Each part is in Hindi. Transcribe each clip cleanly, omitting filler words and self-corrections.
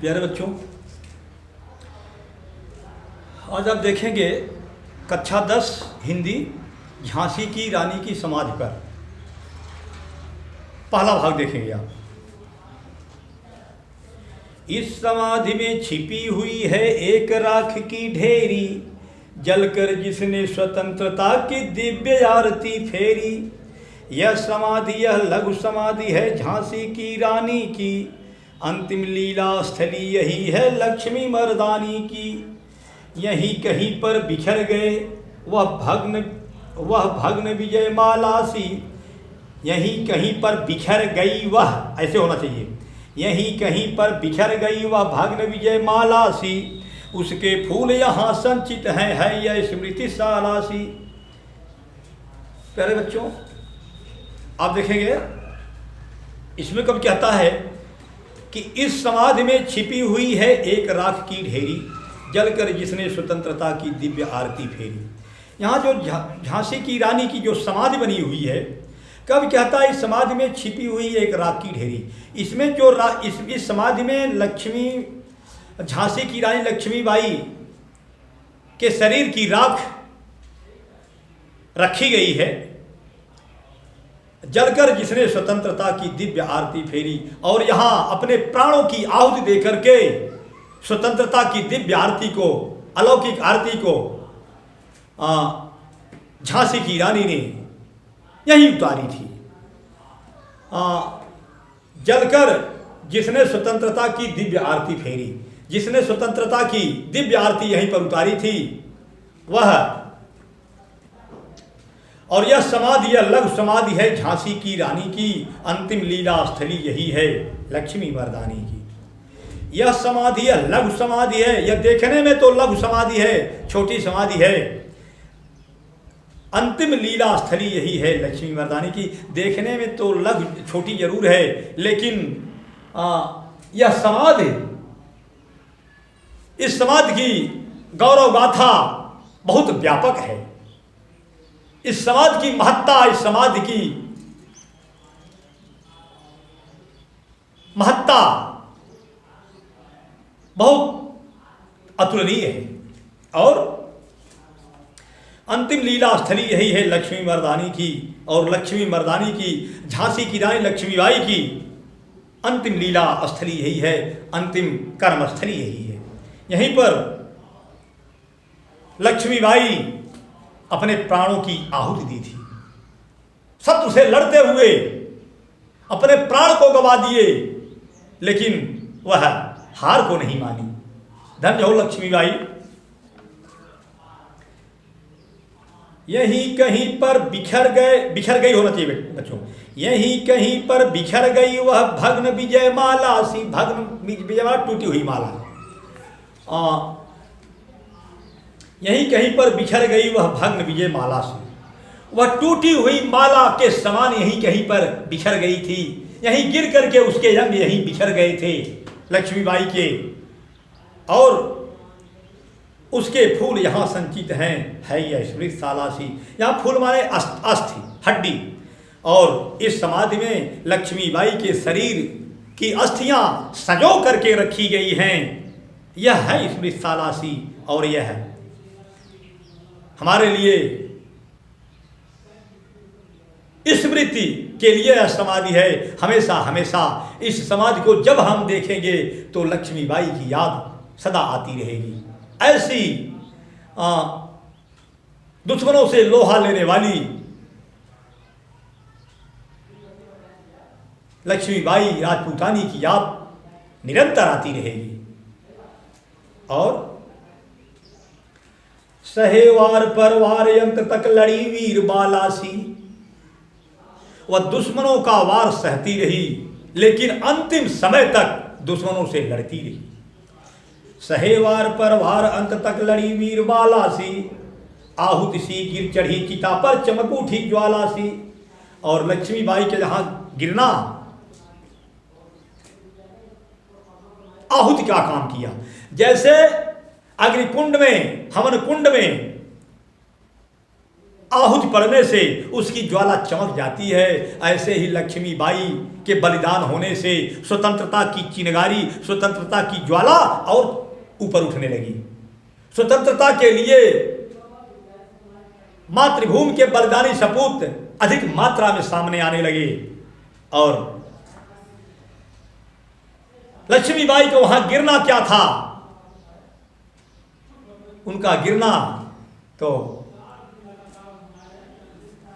प्यारे बच्चों, आज आप देखेंगे कक्षा 10 हिंदी झांसी की रानी की समाधि पर पहला भाग देखेंगे आप। इस समाधि में छिपी हुई है एक राख की ढेरी, जलकर जिसने स्वतंत्रता की दिव्य आरती फेरी। यह समाधि, यह लघु समाधि है झांसी की रानी की, अंतिम लीला स्थली यही है लक्ष्मी मर्दानी की। यहीं कहीं पर बिखर गए वह भग्न विजय मालासी, यहीं कहीं पर बिखर गई वह, ऐसे होना चाहिए, यहीं कहीं पर बिखर गई वह भग्न विजय मालासी, उसके फूल यहाँ संचित हैं, है यह स्मृति सालासी। प्यारे बच्चों, आप देखेंगे इसमें कब कहता है कि इस समाधि में छिपी हुई है एक राख की ढेरी, जलकर जिसने स्वतंत्रता की दिव्य आरती फेरी। यहाँ जो झांसी की रानी की जो समाधि बनी हुई है, कब कहता है इस समाधि में छिपी हुई एक राख की ढेरी। इसमें जो इस समाधि में लक्ष्मी, झांसी की रानी लक्ष्मीबाई के शरीर की राख रखी गई है, जलकर जिसने स्वतंत्रता की दिव्य आरती फेरी। और यहाँ अपने प्राणों की आहुति देकर के स्वतंत्रता की दिव्य आरती को, अलौकिक आरती को झांसी की रानी ने यही उतारी थी। जलकर जिसने स्वतंत्रता की दिव्य आरती फेरी, जिसने स्वतंत्रता की दिव्य आरती यहीं पर उतारी थी वह। और यह समाधि, यह लघु समाधि है झांसी की रानी की, अंतिम लीला स्थली यही है लक्ष्मी मर्दानी की। यह समाधि, यह लघु समाधि है, यह देखने में तो लघु समाधि है, छोटी समाधि है, अंतिम लीला स्थली यही है लक्ष्मी मर्दानी की। देखने में तो लघु छोटी जरूर है, लेकिन यह समाधि, इस समाधि की गौरव गाथा बहुत व्यापक है। इस समाधि की महत्ता, इस समाधि की महत्ता बहुत अतुलनीय है। और अंतिम लीला स्थली यही है लक्ष्मी मर्दानी की, और लक्ष्मी मर्दानी की, झांसी की रानी लक्ष्मीबाई की अंतिम लीला स्थली यही है, अंतिम कर्म स्थली यही है। यहीं पर लक्ष्मीबाई अपने प्राणों की आहुति दी थी, शत्रु से लड़ते हुए अपने प्राण को गवा दिए, लेकिन वह हार को नहीं मानी। धन्य हो लक्ष्मीबाई। यहीं कहीं पर बिखर गई होना चाहिए बच्चों, यहीं कहीं पर बिखर गई वह भग्न विजय माला सी, भग्न विजय माला टूटी हुई माला। यहीं कहीं पर बिखर गई वह भग्न विजय माला से, वह टूटी हुई माला के समान यहीं कहीं पर बिखर गई थी। यहीं गिर करके उसके रंग यहीं बिखर गए थे लक्ष्मीबाई के, और उसके फूल यहाँ संचित हैं, है यह स्मृति सालासी। यहाँ फूल माने अस्थि, हड्डी, और इस समाधि में लक्ष्मीबाई के शरीर की अस्थियां सजो करके रखी गई हैं। यह है स्मृति सालासी, और यह है हमारे लिए स्मृति के लिए यह समाधि है। हमेशा हमेशा इस समाधि को जब हम देखेंगे तो लक्ष्मीबाई की याद सदा आती रहेगी। ऐसी दुश्मनों से लोहा लेने वाली लक्ष्मीबाई राजपूतानी की याद निरंतर आती रहेगी। और सहेवार पर वार अंत तक लड़ी वीर बालासी, वह दुश्मनों का वार सहती रही, लेकिन अंतिम समय तक दुश्मनों से लड़ती रही। सहेवार पर वार अंत तक लड़ी वीर बालासी, आहुति सी गिर चढ़ी चिता पर चमक उठी ज्वालासी। और लक्ष्मीबाई के जहां गिरना आहुति का काम किया, जैसे अग्निकुंड में, हवन कुंड में आहुति पड़ने से उसकी ज्वाला चमक जाती है। ऐसे ही लक्ष्मीबाई के बलिदान होने से स्वतंत्रता की चिनगारी, स्वतंत्रता की ज्वाला और ऊपर उठने लगी। स्वतंत्रता के लिए मातृभूमि के बलिदानी सपूत अधिक मात्रा में सामने आने लगे और लक्ष्मीबाई को वहां गिरना क्या था, उनका गिरना तो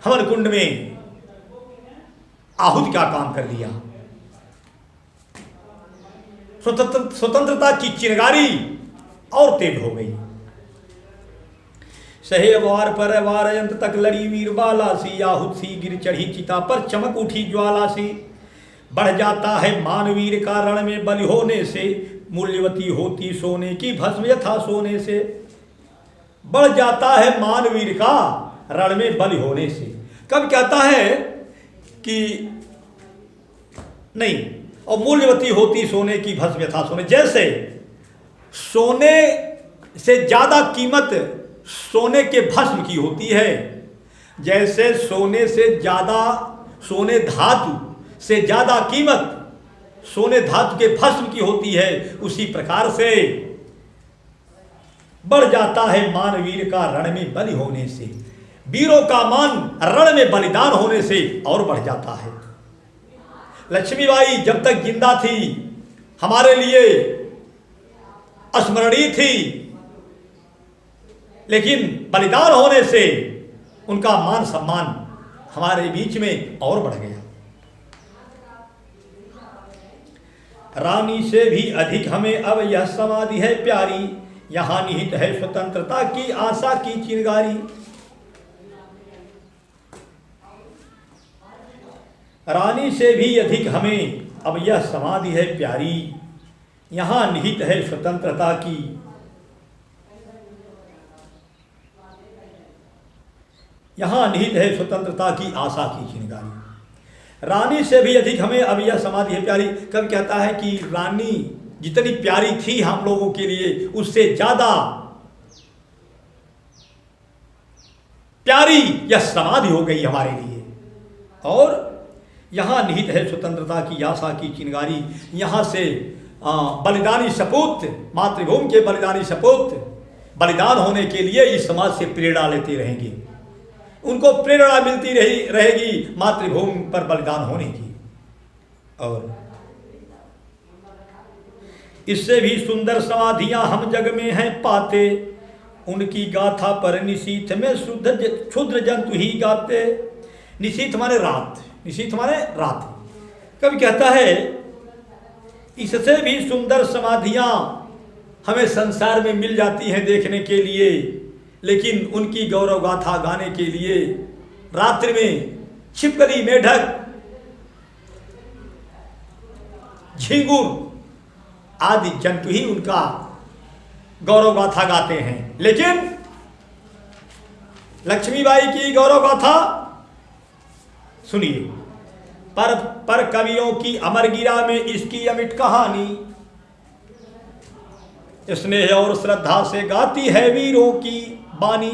हवन कुंड में आहुति का काम कर दिया। स्वतंत्रता की चिनगारी और तेज हो गई। सहे वार पर वार अंत तक लड़ी वीर बाला सी, आहुत सी गिर चढ़ी चिता पर चमक उठी ज्वाला सी। बढ़ जाता है मानवीर का रण में बलि होने से, मूल्यवती होती सोने की भस्म यथा सोने से। बढ़ जाता है मानवीर का रण में बलि होने से। कब कहता है कि नहीं, और मूल्यवती होती सोने की भस्म यथा सोने, जैसे सोने से ज्यादा कीमत सोने के भस्म की होती है, जैसे सोने से ज्यादा, सोने धातु से ज्यादा कीमत सोने धातु के भस्म की होती है, उसी प्रकार से बढ़ जाता है मानवीर का रण में बलि होने से। वीरों का मान रण में बलिदान होने से और बढ़ जाता है। लक्ष्मीबाई जब तक जिंदा थी हमारे लिए स्मरणीय थी, लेकिन बलिदान होने से उनका मान सम्मान हमारे बीच में और बढ़ गया। रानी से भी अधिक हमें अब यह समाधि है प्यारी, यहां निहित है स्वतंत्रता की आशा की चिंगारी। रानी से भी अधिक हमें अब यह समाधि है प्यारी, यहां निहित है स्वतंत्रता की, यहां निहित है स्वतंत्रता की आशा की चिंगारी। रानी से भी अधिक हमें अब यह समाधि है प्यारी। कब कहता है कि रानी जितनी प्यारी थी हम लोगों के लिए, उससे ज्यादा प्यारी यह समाधि हो गई हमारे लिए। और यहां निहित है स्वतंत्रता की आशा की चिंगारी। यहां से बलिदानी सपूत, मातृभूमि के बलिदानी सपूत बलिदान होने के लिए इस समाज से प्रेरणा लेते रहेंगे। उनको प्रेरणा मिलती रहेगी मातृभूमि पर बलिदान होने की। और इससे भी सुंदर समाधियां हम जग में हैं पाते, उनकी गाथा पर निशीथ में शुद्ध क्षुद्र जंतु ही गाते। निशीथ माने रात, निशीथ माने रात। कभी कहता है इससे भी सुंदर समाधियां हमें संसार में मिल जाती हैं देखने के लिए, लेकिन उनकी गौरव गाथा गाने के लिए रात्रि में छिपकली, मेढक, झींगुर आदि जंतु ही उनका गौरव गाथा गाते हैं। लेकिन लक्ष्मीबाई की गौरव गाथा सुनिए। पर कवियों की अमरगिरा में इसकी अमिट कहानी, स्नेह और श्रद्धा से गाती है वीरों की बानी।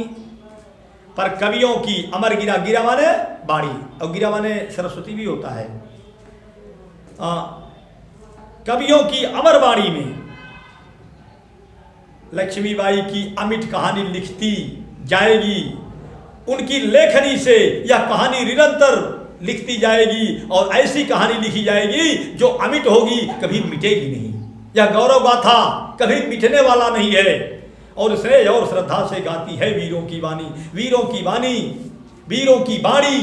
पर कवियों की अमरगिरा, गिरा माने बाणी और गिरा माने सरस्वती भी होता है। कवियों की अमर बाणी में लक्ष्मीबाई की अमिट कहानी लिखती जाएगी। उनकी लेखनी से यह कहानी निरंतर लिखती जाएगी और ऐसी कहानी लिखी जाएगी जो अमिट होगी, कभी मिटेगी नहीं। यह गौरव गाथा कभी मिटने वाला नहीं है। और स्नेह और श्रद्धा से गाती है वीरों की वाणी। वीरों की वाणी, वीरों की बाणी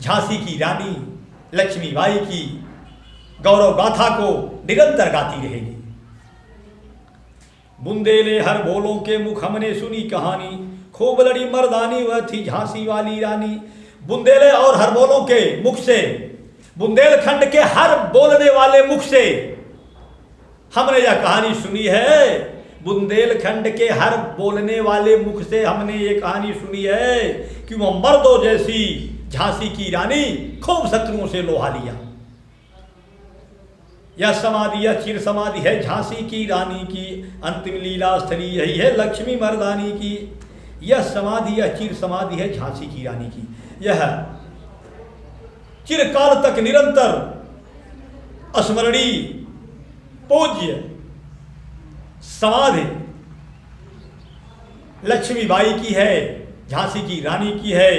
झांसी की रानी लक्ष्मीबाई की गौरव गाथा को निरंतर गाती रहेगी। बुंदेले हर बोलों के मुख हमने सुनी कहानी, खूब लड़ी मर्दानी वह थी झांसी वाली रानी। बुंदेले और हर बोलों के मुख से, बुंदेलखंड के हर बोलने वाले मुख से हमने यह कहानी सुनी है। बुंदेलखंड के हर बोलने वाले मुख से हमने ये कहानी सुनी है कि वह मर्दों जैसी झांसी की रानी खूब शत्रुओं से लोहा लिया। यह समाधि, यह चिर समाधि है झांसी की रानी की। अंतिम लीला स्थली यही है लक्ष्मी मर्दानी की। यह समाधि, यह चिर समाधि है झांसी की रानी की। यह चिरकाल तक निरंतर स्मरणीय पूज्य समाधि लक्ष्मीबाई की है, झांसी की रानी की है।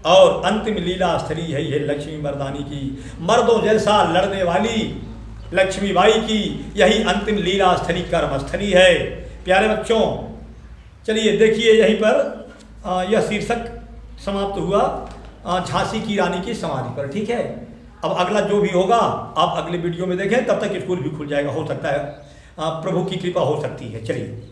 और अंतिम लीला स्थली है यह लक्ष्मी मर्दानी की, मर्दों जैसा लड़ने वाली लक्ष्मीबाई की यही अंतिम लीला स्थली, कर्मस्थली है। प्यारे बच्चों, चलिए देखिए यहीं पर यह शीर्षक समाप्त हुआ झांसी की रानी की समाधि पर। ठीक है, अब अगला जो भी होगा आप अगले वीडियो में देखें, तब तक स्कूल भी खुल जाएगा, हो सकता है प्रभु की कृपा हो सकती है। चलिए।